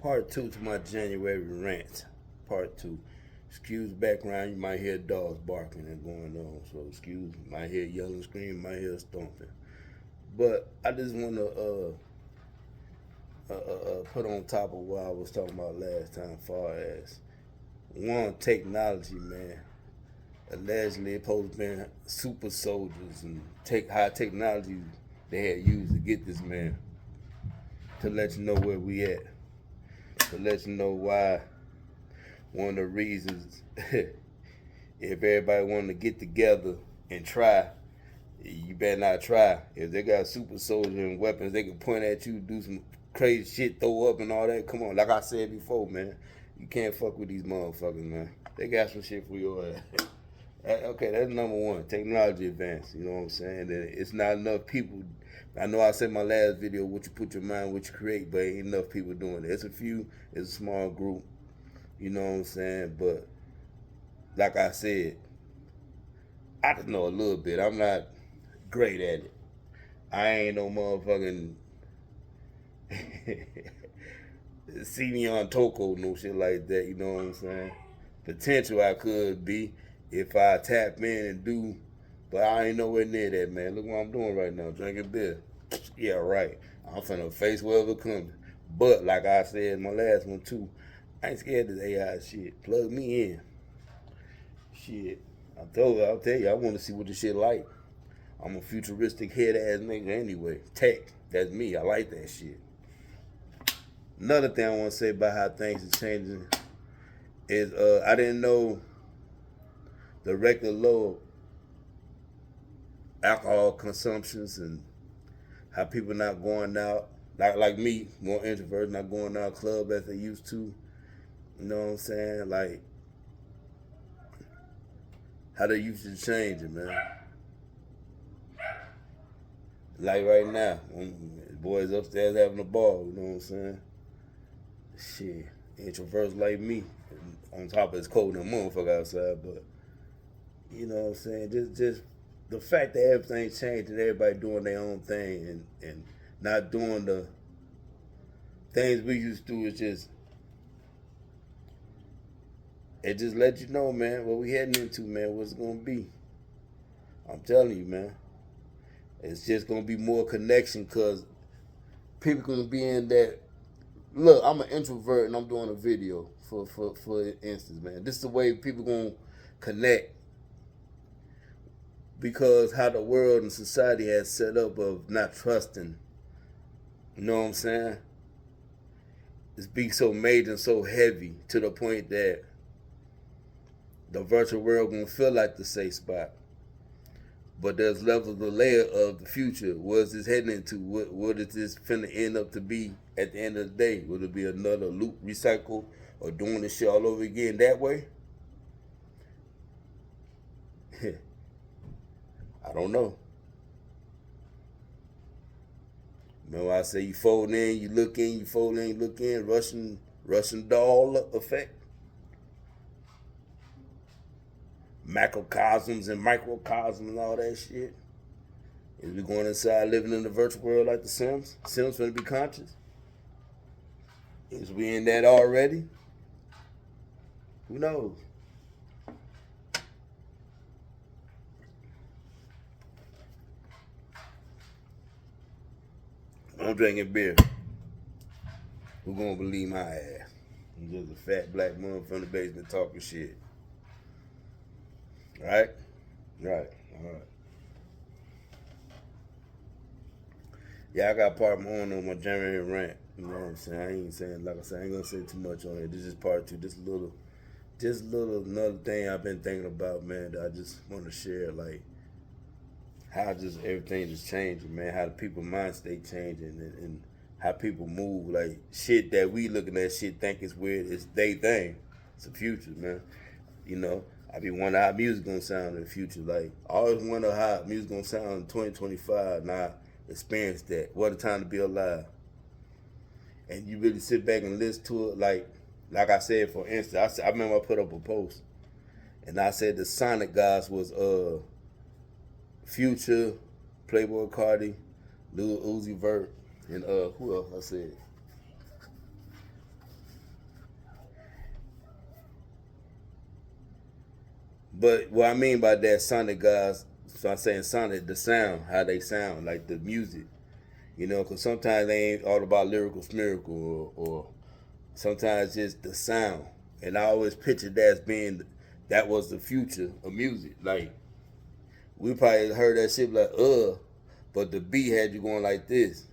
Part two to my January rant. Part two. Excuse background, you might hear dogs barking and going on. So excuse, you might hear yelling, screaming, might hear stomping. But I just want to put on top of what I was talking about last time, far as one technology, man. Allegedly, it supposed to be super soldiers and take high technology they had used to get this man to let you know where we at, to let you know why one of the reasons if everybody wanted to get together and try, you better not try. If they got super soldiers and weapons, they can point at you, do some crazy shit, throw up and all that. Come on, like I said before, man, you can't fuck with these motherfuckers, man. They got some shit for your ass. Okay, that's number one. Technology advance. You know what I'm saying? That it's not enough people. I know I said in my last video, what you put your mind, what you create, but ain't enough people doing it. It's a few. It's a small group. You know what I'm saying? But like I said, I just know a little bit. I'm not great at it. I ain't no motherfucking see me on Toko, no shit like that. You know what I'm saying? Potential I could be if I tap in and do, but I ain't nowhere near that, man. Look what I'm doing right now, drinking beer. Yeah, right. I'm finna face whatever comes. But like I said in my last one too, I ain't scared of this AI shit. Plug me in. Shit. I'll tell you, I want to see what this shit like. I'm a futuristic head ass nigga anyway. Tech, that's me. I like that shit. Another thing I want to say about how things are changing is I didn't know the record low alcohol consumptions and how people not going out like me, more introverts, not going out club as they used to. You know what I'm saying? Like how they used to change it, man. Like right now, when boys upstairs having a ball, you know what I'm saying? Shit, introverts like me. On top of it's cold and motherfucker outside, but you know what I'm saying? Just the fact that everything changed and everybody doing their own thing and not doing the things we used to do is just it just let you know, man, what we heading into, man, what's it gonna be. I'm telling you, man. It's just gonna be more connection because people gonna be in that. Look, I'm an introvert and I'm doing a video for instance, man. This is the way people gonna connect because how the world and society has set up of not trusting. You know what I'm saying? It's being so major and so heavy to the point that the virtual world gonna feel like the safe spot. But there's levels of layer of the future. What's this heading into? What is this finna end up to be at the end of the day? Will it be another loop recycle or doing this shit all over again that way? I don't know. Remember I say you fold in, you look in, you fold in, you look in, Russian doll effect. Macrocosms and microcosms and all that shit. Is we going inside living in the virtual world like the Sims? Sims gonna be conscious? Is we in that already? Who knows? I'm drinking beer. Who gonna believe my ass? I'm just a fat black man from the basement talking shit. Right? Right. All right. Yeah, I got part one on my January rant. You know what I'm saying? I ain't saying, like I said, I ain't gonna say too much on it. This is part two. Just little another thing I've been thinking about, man. That I just want to share, like how just everything is changing, man. How the people mind state changing and how people move, like shit that we looking at shit think is weird. It's they thing. It's the future, man. You know, I be wondering how music gonna sound in the future. Like I always wonder how music gonna sound in 2025. Now I experienced that. What a time to be alive. And you really sit back and listen to it, like I said, for instance, I remember I put up a post and I said the Sonic guys was Future, Playboy Cardi, Lil Uzi Vert, and who else I said? But what I mean by that, sonic guys, so I'm saying sonic, the sound, how they sound, like the music, you know, because sometimes they ain't all about lyrical miracle or sometimes just the sound. And I always pictured that as being, that was the future of music. Like, we probably heard that shit like, but the beat had you going like this.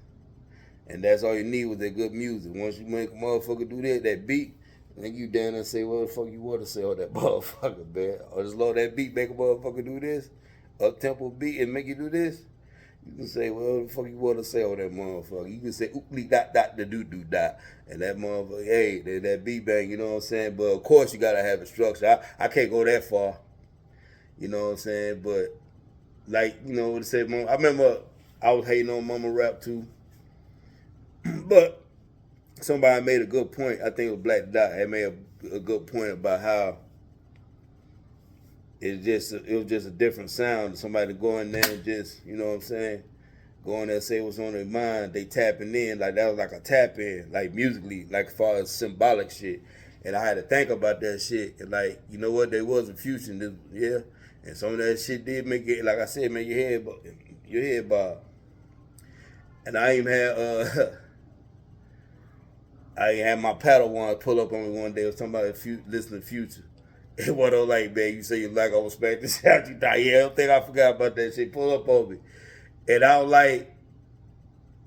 And that's all you need with that good music. Once you make a motherfucker do that beat, then you down and say, what the fuck you want to say on that motherfucker, man? Or just load that beat, make a motherfucker do this, up tempo beat and make you do this. You can say, well, what the fuck you want to say on that motherfucker? You can say, ooply dot dot da doo doo dot. And that motherfucker, hey, that beat bang, you know what I'm saying? But of course you gotta have a structure. I can't go that far. You know what I'm saying? But like, you know what I say, I remember I was hating on mama rap too. But somebody made a good point. I think it was Black Dot had made a good point about how it was just a different sound. Somebody go in there and just, you know what I'm saying, go in there and say what's on their mind. They tapping in, like that was like a tap in, like musically, like as far as symbolic shit. And I had to think about that shit. And like, you know what, there was a fusion, yeah. And some of that shit did make it, like I said, make your head bob. And I even had I had my Padawan pull up on me one day. It was talking about listening to Future. And what I was like, man, you say you like I was smack the shit out you. Die. Yeah, I don't think I forgot about that shit. Pull up on me. And I was like,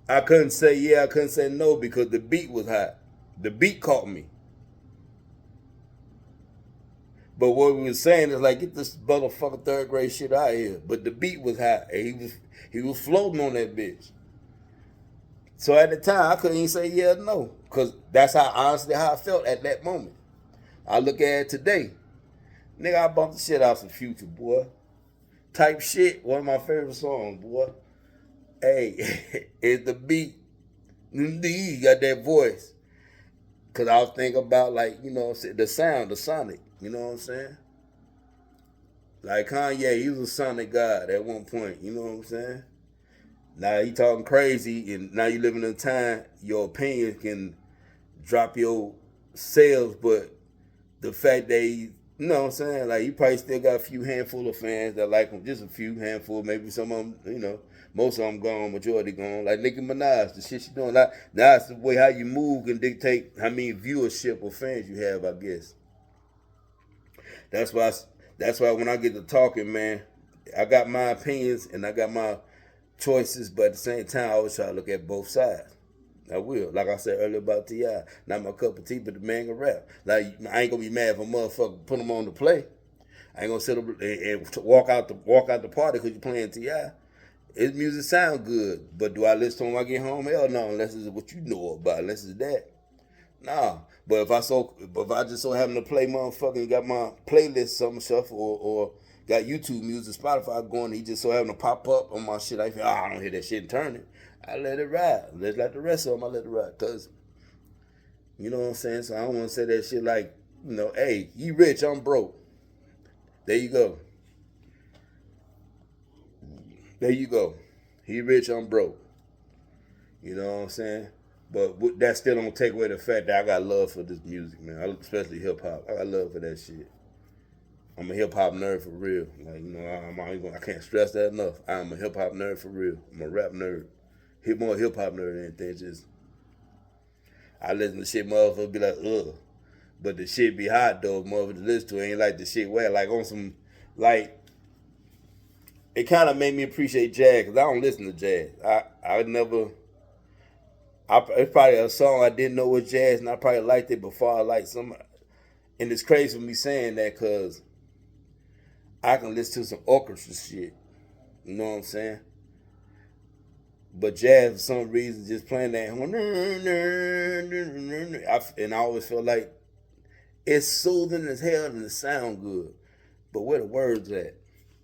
I couldn't say yeah, I couldn't say no because the beat was hot. The beat caught me. But what we was saying is like, get this motherfucking third grade shit out of here. But the beat was hot. And he was floating on that bitch. So at the time, I couldn't even say yeah or no. Because that's honestly how I felt at that moment. I look at it today. Nigga, I bumped the shit out some Future, boy. Type shit, one of my favorite songs, boy. Hey, it's the beat. You got that voice. Because I was thinking about, like, you know, the sound, the sonic. You know what I'm saying? Like Kanye, he was a sonic god at one point. You know what I'm saying? Now he talking crazy, and now you living in a time your opinion can drop your sales, but the fact that he, you know what I'm saying, like he probably still got a few handful of fans that like him, just a few handful, maybe some of them, you know, most of them gone, majority gone. Like Nicki Minaj, the shit she doing, now it's the way how you move can dictate how many viewership or fans you have, I guess. That's why. That's why when I get to talking, man, I got my opinions and I got my choices, but at the same time, I always try to look at both sides. I will. Like I said earlier about T.I. Not my cup of tea, but the man can rap. Like, I ain't gonna be mad if a motherfucker put him on the play. I ain't gonna sit up and walk out the party because you playing T.I. His music sound good, but do I listen to him when I get home? Hell no, unless it's what you know about, unless it's that. Nah. But if I just so happen to play motherfucking got my playlist some stuff or got YouTube music, Spotify going, he just so happen to pop up on my shit. I feel, I don't hear that shit and turn it. I let it ride. Let's like the rest of them, I let it ride. Cause you know what I'm saying? So I don't want to say that shit like, you know, hey, you rich, I'm broke. There you go. There you go. He rich, I'm broke. You know what I'm saying? But that still don't take away the fact that I got love for this music, man. Especially hip hop. I got love for that shit. I'm a hip hop nerd for real. Like, you know, I can't stress that enough. I'm a hip hop nerd for real. I'm a rap nerd. More hip hop nerd than anything. Just I listen to shit, motherfuckers be like, ugh. But the shit be hot though, motherfuckers listen to it. Ain't like the shit wet. Like on some, like, it kind of made me appreciate jazz because I don't listen to jazz. I never. It's probably a song I didn't know was jazz, and I probably liked it before I liked some. And it's crazy for me saying that because I can listen to some orchestra shit. You know what I'm saying? But jazz, for some reason, just playing that, and I always feel like it's soothing as hell and it sound good. But where the words at?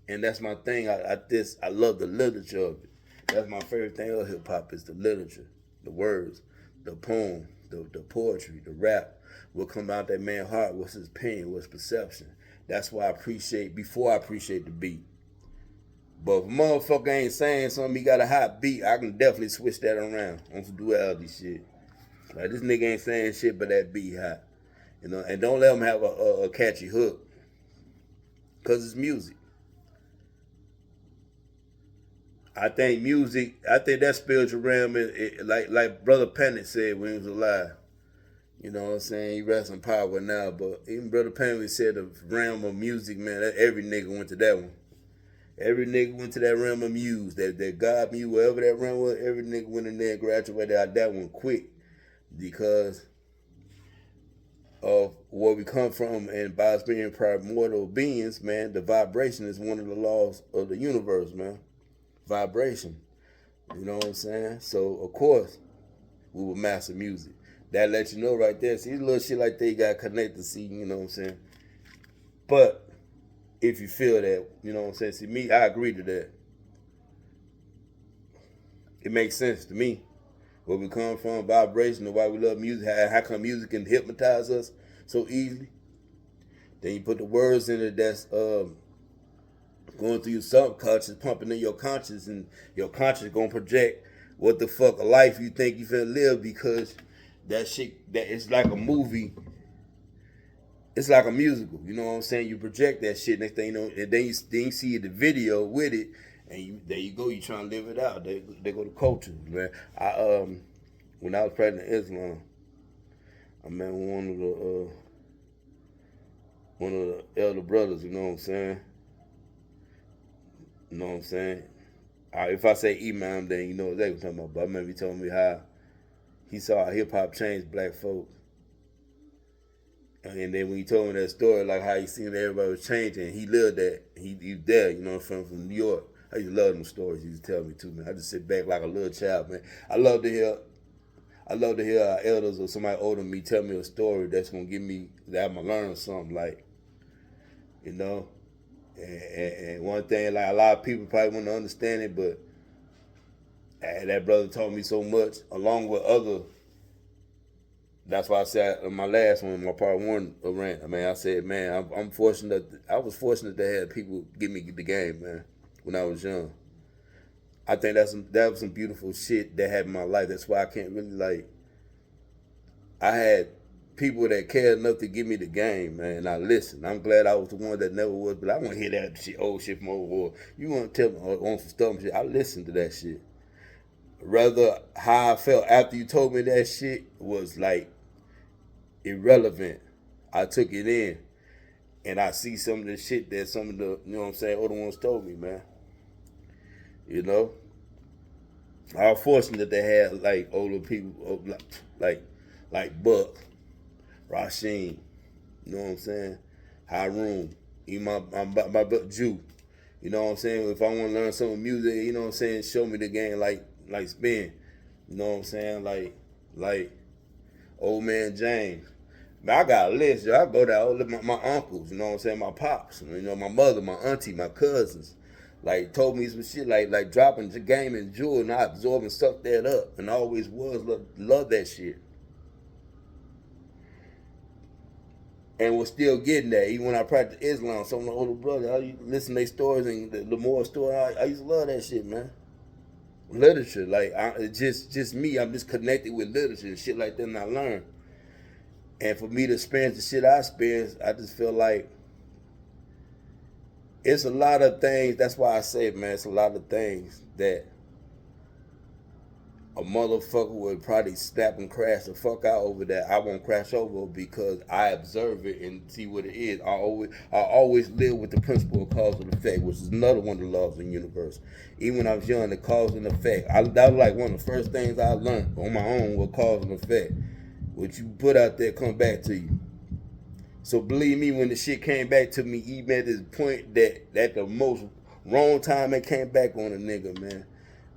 And that's my thing. I love the literature of it. That's my favorite thing of hip hop is the literature, the words, the poem, the poetry, the rap. What come out that man's heart? What's his pain? What's perception? That's why I appreciate the beat. But if a motherfucker ain't saying something, he got a hot beat, I can definitely switch that around on some duality shit. Like this nigga ain't saying shit, but that beat hot. You know, and don't let him have a catchy hook. because it's music. I think that spiritual realm like Brother Pennant said when he was alive. You know what I'm saying? He rests in power now, but even Brother Pennant said the realm of music, man, that every nigga went to that one. Every nigga went to that realm of music, that God muse, wherever that realm was, every nigga went in there and graduated out that one quick because of where we come from, and by us being primordial beings, man, the vibration is one of the laws of the universe, man. Vibration. You know what I'm saying? So of course we will master music. That lets you know right there. See, little shit like that you got connected. See, you know what I'm saying? But if you feel that, you know what I'm saying? See, me, I agree to that. It makes sense to me. Where we come from, vibration, and why we love music, how come music can hypnotize us so easily. Then you put the words in it that's going through your subconscious, pumping in your conscious, and your conscious gonna project what the fuck a life you think you finna live because that shit, that it's like a movie. It's like a musical, you know what I'm saying? You project that shit, next thing you know, and then you see the video with it, and there you go, you trying to live it out. They go to culture, man. When I was practicing Islam, I met one of the elder brothers, you know what I'm saying? You know what I'm saying? If I say Imam, then you know exactly what I'm talking about. But I remember he told me how he saw hip hop change black folks. And then when he told me that story, like how he seen everybody was changing, he lived that. He there, you know, from New York. I used to love them stories. He used to tell me too, man. I just sit back like a little child, man. I love to hear our elders or somebody older than me tell me a story that's gonna give me that I'm gonna learn something, like, you know. And one thing, like a lot of people probably want to understand it, but that brother taught me so much, along with other. That's why I said in my last one, my part one of rant. I mean, I said, man, I'm fortunate. I was fortunate to have people give me the game, man, when I was young. I think that was some beautiful shit that happened in my life. That's why I can't really like. I had people that cared enough to give me the game, man. And I listened. I'm glad I was the one that never was, but I want to hear that shit, old shit from old war. You want to tell me on some stuff shit? I listened to that shit. Rather, how I felt after you told me that shit was like irrelevant. I took it in, and I see some of the shit that some of the, you know what I'm saying, older ones told me, man. You know, I was fortunate they had like older people, like like Buck, Rasheen, you know what I'm saying, Haroon, even my Jew. You know what I'm saying? If I want to learn some music, you know what I'm saying, show me the game like Spin. You know what I'm saying? Like Old Man James. Man, I got a list, yo. I go there, I look at my uncles, you know what I'm saying, my pops, you know, my mother, my auntie, my cousins. Like told me some shit like dropping the game and jewel, and I absorb and suck that up. And I always love that shit. And was still getting that. Even when I practiced Islam, some of the older brothers, I used to listen to their stories and the more story, I used to love that shit, man. Literature, like it's just me. I'm just connected with literature and shit like that, and I learn. And for me to experience the shit I experienced, I just feel like it's a lot of things. That's why I say, man, it's a lot of things that a motherfucker would probably snap and crash the fuck out over that. I won't crash over because I observe it and see what it is. I always live with the principle of cause and effect, which is another one of the laws of the universe. Even when I was young, the cause and effect. That was like one of the first things I learned on my own was cause and effect. What you put out there come back to you. So believe me, when the shit came back to me, even at this point that at the most wrong time it came back on a nigga, man.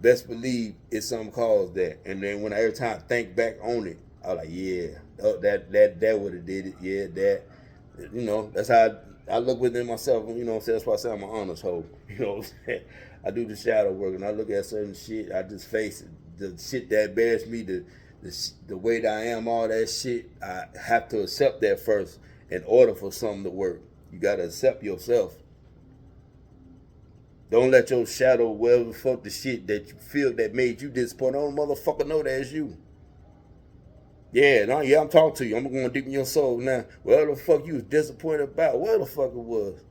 Best believe it's something caused that. And then when every time I think back on it, I was like, yeah, that would have did it. Yeah, that, you know, that's how I look within myself. You know what I'm saying? That's why I say I'm an honest hoe. You know what I'm saying? I do the shadow work and I look at certain shit. I just face it. The shit that embarrassed me, the way that I am, all that shit. I have to accept that first in order for something to work. You gotta accept yourself. Don't let your shadow, whatever fuck the shit that you feel that made you disappointed. Don't motherfucker know that's you. Yeah, no, yeah, I'm talking to you. I'm going deep in your soul now. Whatever the fuck you was disappointed about, where the fuck it was.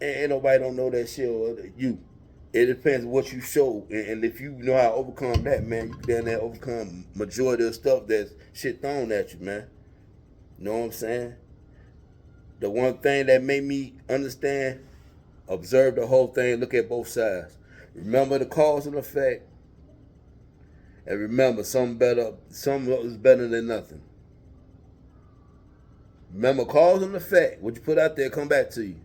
And nobody don't know that shit or you. It depends what you show, and if you know how to overcome that, man, you can down there overcome majority of stuff that's shit thrown at you, man. You know what I'm saying? The one thing that made me understand, observe the whole thing, look at both sides. Remember the cause and effect, and remember some is better than nothing. Remember cause and effect. What you put out there come back to you.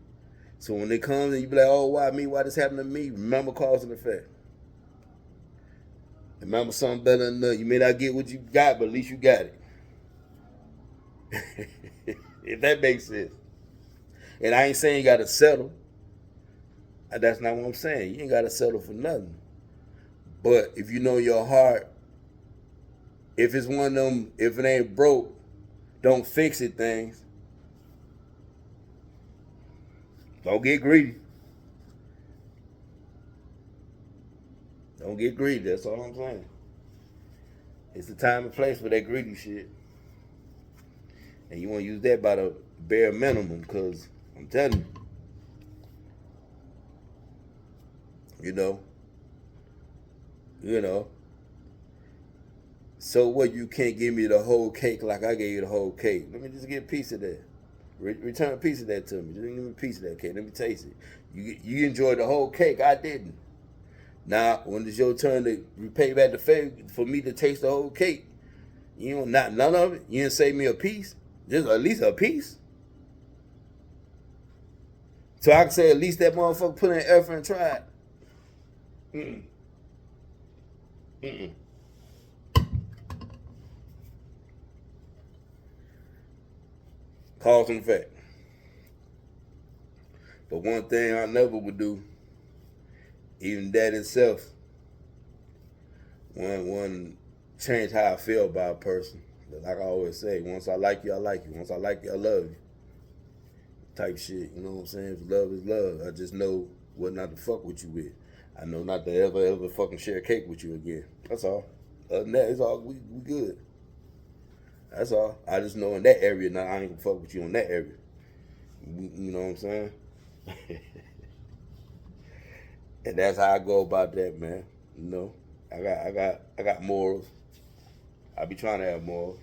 So when it comes and you be like, oh, why me? Why this happened to me? Remember cause and effect. Remember something better than nothing. You may not get what you got, but at least you got it. If that makes sense. And I ain't saying you gotta settle. That's not what I'm saying. You ain't gotta settle for nothing. But if you know your heart, if it's one of them, if it ain't broke, don't fix it things. Don't get greedy. Don't get greedy. That's all I'm saying. It's the time and place for that greedy shit. And you want to use that by the bare minimum, because I'm telling you, you know. So what? You can't give me the whole cake like I gave you the whole cake. Let me just get a piece of that. Return a piece of that to me. Just give me a piece of that cake. Let me taste it. You enjoyed the whole cake. I didn't. Now, when it's your turn to repay back the favor for me to taste the whole cake, not none of it. You didn't save me a piece. Just at least a piece. So I can say at least that motherfucker put in effort and tried. Mm-mm. Mm-mm. Cause and effect. But one thing I never would do, even that itself, one change how I feel about a person. But like I always say, once I like you, I like you. Once I like you, I love you. Type shit, you know what I'm saying? If love is love. I just know what not to fuck with you with. I know not to ever fucking share cake with you again. That's all. Other than that, it's all we good. That's all. I just know in that area now I ain't gonna fuck with you in that area. You know what I'm saying? And that's how I go about that, man. I got morals. I be trying to have morals.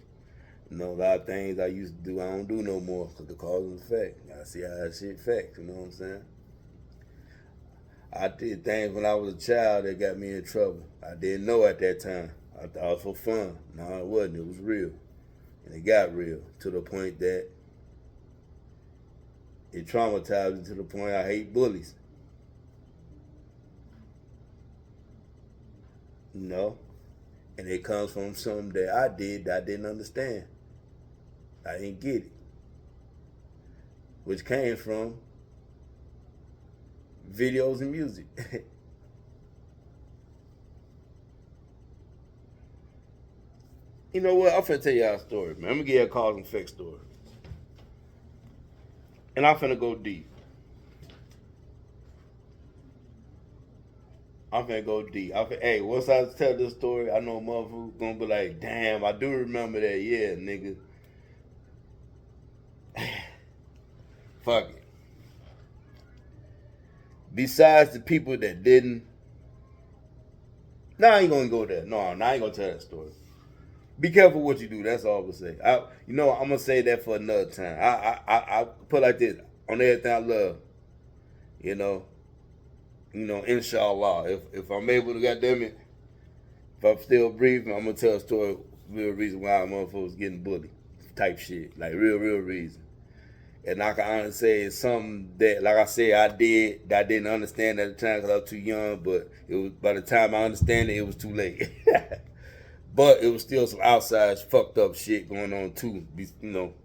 A lot of things I used to do, I don't do no more because the cause and effect. I see how that shit affects, you know what I'm saying? I did things when I was a child that got me in trouble. I didn't know at that time. I thought it was for fun. No, it wasn't. It was real. And it got real to the point that it traumatized me to the point I hate bullies. You know? And it comes from something that I did that I didn't understand. I didn't get it. Which came from videos and music. You know what? I'm finna tell y'all a story, man. I'm gonna give you a cause and effect story. And I'm finna go deep. Hey, once I tell this story, I know motherfuckers gonna be like, damn, I do remember that. Yeah, nigga. Fuck it. Besides the people that didn't. No, I ain't gonna go there. No, I ain't gonna tell that story. Be careful what you do. That's all I'm gonna say. I'm gonna say that for another time. I put like this on everything I love. You know, inshallah. If I'm able to, goddamn it, if I'm still breathing, I'm gonna tell a story. Real reason why motherfuckers getting bullied, type shit, like real reason. And I can honestly say it's something that, like I said, I did that I didn't understand at the time because I was too young. But it was by the time I understand it was too late. But it was still some outside fucked up shit going on too.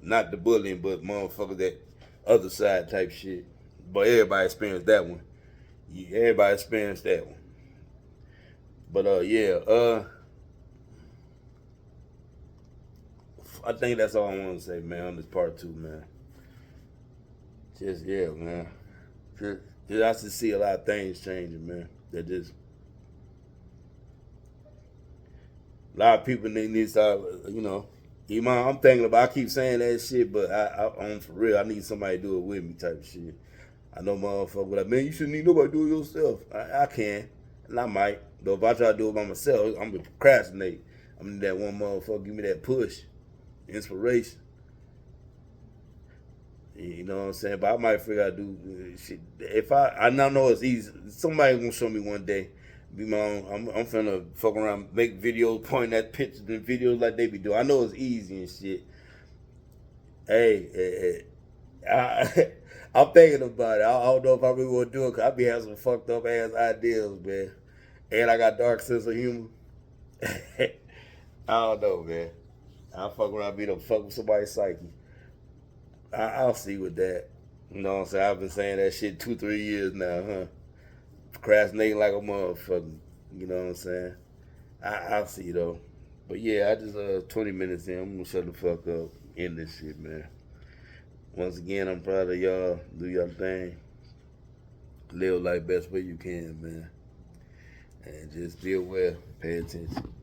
Not the bullying, but motherfuckers that other side type shit. But everybody experienced that one. Yeah, everybody experienced that one. But yeah, I think that's all I want to say, man, on this part 2, man. Just yeah, man. Just I just see a lot of things changing, man. That just a lot of people need to start, I'm thinking about. I keep saying that shit, but I'm for real. I need somebody to do it with me, type of shit. I know motherfuckers like, man, you shouldn't need nobody do it yourself. I can, and I might. Though if I try to do it by myself, I'm gonna procrastinate. I'm gonna need that one motherfucker give me that push, inspiration. You know what I'm saying? But I might figure out to do shit. If I now know it's easy. Somebody gonna show me one day. Be my own. I'm finna fuck around, make videos, point at pictures and videos like they be doing. I know it's easy and shit. Hey, I'm thinking about it. I don't know if I really want to do it, cause I be having some fucked up ass ideas, man. And I got dark sense of humor. I don't know, man. I'll fuck around, be the fuck with somebody's psyche. I'll see with that. You know what I'm saying? I've been saying that shit 2-3 years now, huh? Procrastinating like a motherfucker. You know what I'm saying? I'll see though. But yeah, I just 20 minutes in, I'm gonna shut the fuck up. End this shit, man. Once again, I'm proud of y'all. Do your thing. Live life best way you can, man. And just be aware. Pay attention.